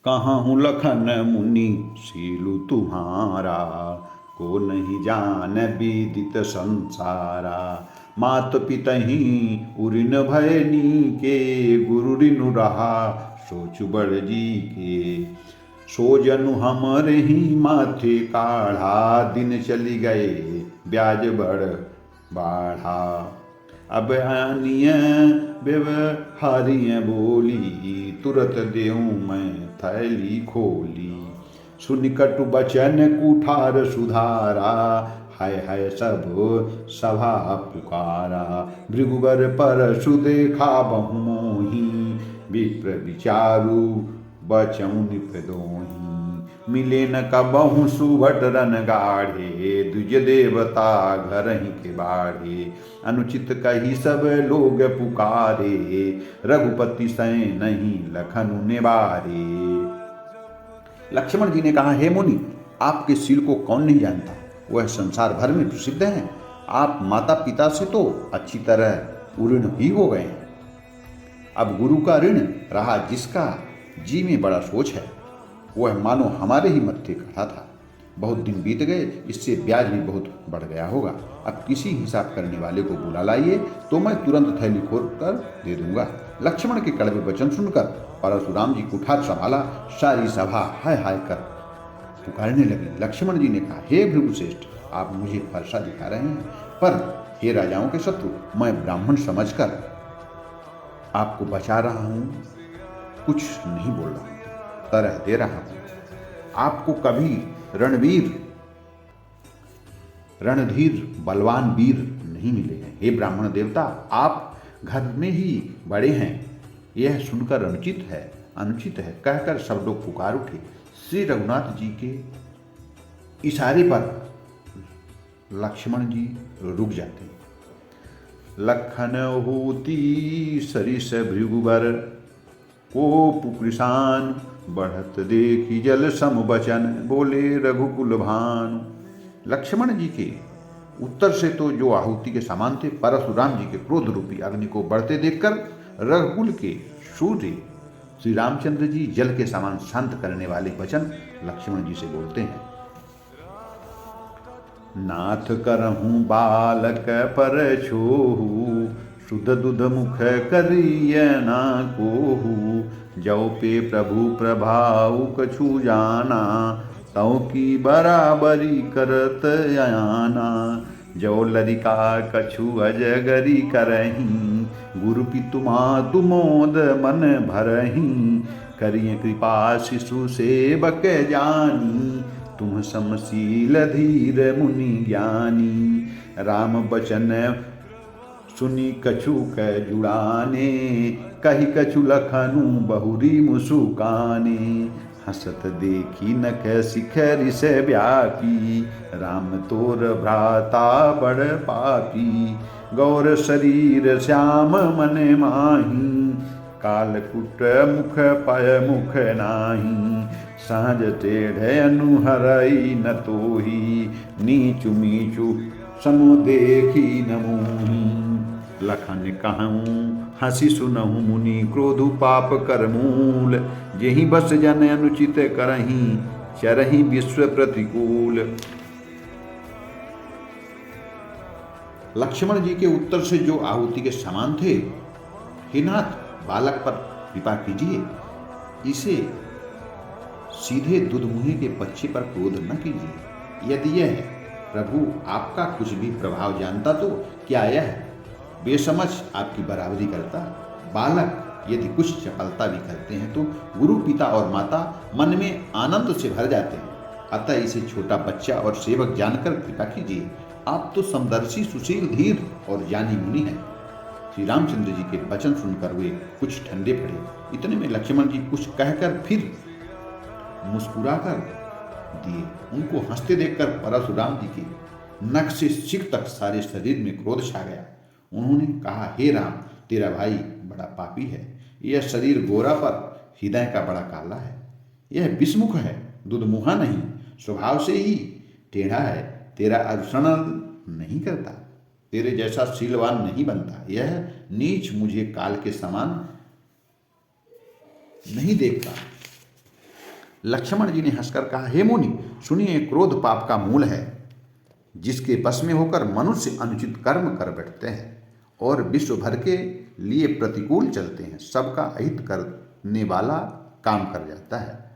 कहाँ हूँ लखन मुनि सीलु तुम्हारा, को नहीं जान विदित संसारा। मात पितहि उरिन भयनी के, गुरु रिनु रहा सोचु बड़ जी के। सो जनु हमरे ही माथे काढ़ा, दिन चली गए ब्याज बड़ बाढ़ा। अब आनिय व्यवहारिय बोली, तुरत देऊँ मैं थैली खोली। सुनि कटु बचन कुठार सुधारा, हाय हाय सब सभा पुकारा। भृगुवर परशु देखा बहु मोही, विप्र विचारु बचऊँ निपदोही। मिले न कबहु सुभट रन गाढ़े, द्विज देवता घर ही के बाढ़े। अनुचित कही सब लोग पुकारे, रघुपति सै नहीं लखन निबारे। लक्ष्मण जी ने कहा, हे मुनि, आपके शील को कौन नहीं जानता, वह संसार भर में प्रसिद्ध हैं। आप माता पिता से तो अच्छी तरह उऋण ही हो गए हैं। अब गुरु का ऋण रहा जिसका जी में बड़ा सोच है, वह मानो हमारे ही मत्थे खड़ा था। बहुत दिन बीत गए, इससे ब्याज भी बहुत बढ़ गया होगा। अब किसी हिसाब करने वाले को बुला लाइए, तो मैं तुरंत थैली खोल कर दे दूंगा। लक्ष्मण के कड़वे वचन सुनकर परशुराम जी कुठार संभाला, सारी सभा हाय हाय कर पुकारने लगी। लक्ष्मण जी ने कहा, हे भृगुश्रेष्ठ, आप मुझे फरसा दिखा रहे हैं, पर हे राजाओं के शत्रु, मैं ब्राह्मण समझकर आपको बचा रहा हूं, कुछ नहीं बोल रहा हूं, तरह दे रहा हूं। आपको कभी रणधीर बलवान वीर नहीं मिले हैं। हे ब्राह्मण देवता, आप घर में ही बड़े हैं, यह सुनकर अनुचित है कहकर सब लोग पुकार उठे। श्री रघुनाथ जी के इशारे पर लक्ष्मण जी रुक जाते हैं। लखन होती सरिस भृगुबर, कोप कृशान बढ़त देखी जल सम बचन, बोले रघुकुल भानु। लक्ष्मण जी के उत्तर से तो जो आहुति के समान थे, परशुराम जी के क्रोध रूपी अग्नि को बढ़ते देखकर रघुकुल के सूर्य श्री रामचंद्र जी जल के समान शांत करने वाले वचन लक्ष्मण जी से बोलते हैं। नाथ करहूँ बालक पर छोहू, शुद्ध दुध मुख करिय ना कोहू। जौ पे प्रभु प्रभाव कछु जाना, तौ की बराबरी करत आना। जौ लरिका कछु अजगरी करही, गुरु पितु मातु मोद मन भरही। करिय कृपा शिशु सेवक जानी, तुम समशील धीर मुनि ज्ञानी। राम बचन सुनी कछु कै जुड़ाने, कही कछु लखनु बहुरी मुसुकाने। हसत देखी नख शिखर से व्यापी, राम तोर भ्राता बड़ पापी। गौर शरीर श्याम मन माही, कालकुट मुख पय मुख नाही। सहज टेढ़ अनुहरई न तोही, नीचु मीचु समु देखी न मोही। लखन कहूँ हंसी सुनहु मुनि, क्रोधु पाप कर मूल। जेहि बस जन अनुचित करही, चरहि विश्व प्रतिकूल। लक्ष्मण जी के उत्तर से जो आहुति के समान थे, हे नाथ, बालक पर कृपा कीजिए, इसे सीधे दुधमुहे के बच्चे पर क्रोध न कीजिए। यदि यह प्रभु आपका कुछ भी प्रभाव जानता तो क्या यह बेसमझ आपकी बराबरी करता। बालक यदि कुछ चपलता भी करते हैं तो गुरु पिता और माता मन में आनंद से भर जाते हैं। अतः इसे छोटा बच्चा और सेवक जानकर कृपा कीजिए। आप तो समदर्शी सुशील धीर और ज्ञानी मुनि हैं। श्री रामचंद्र जी के वचन सुनकर वे कुछ ठंडे पड़े। इतने में लक्ष्मण जी कुछ कहकर फिर मुस्कुराकर दिए। उनको हंसते देखकर परशुराम जी के नख से सिर तक सारे शरीर में क्रोध छा गया। उन्होंने कहा, हे राम, तेरा भाई बड़ा पापी है। यह शरीर गोरा पर हृदय का बड़ा काला है। यह विषमुख है, दुधमुहा नहीं, स्वभाव से ही टेढ़ा है। तेरा अनुसरण नहीं करता, तेरे जैसा शीलवान नहीं बनता। यह नीच मुझे काल के समान नहीं देखता। लक्ष्मण जी ने हंसकर कहा, हे मुनि सुनिए, क्रोध पाप का मूल है, जिसके बस में होकर मनुष्य अनुचित कर्म कर बैठते हैं और विश्व भर के लिए प्रतिकूल चलते हैं। सबका अहित करने वाला काम कर जाता है।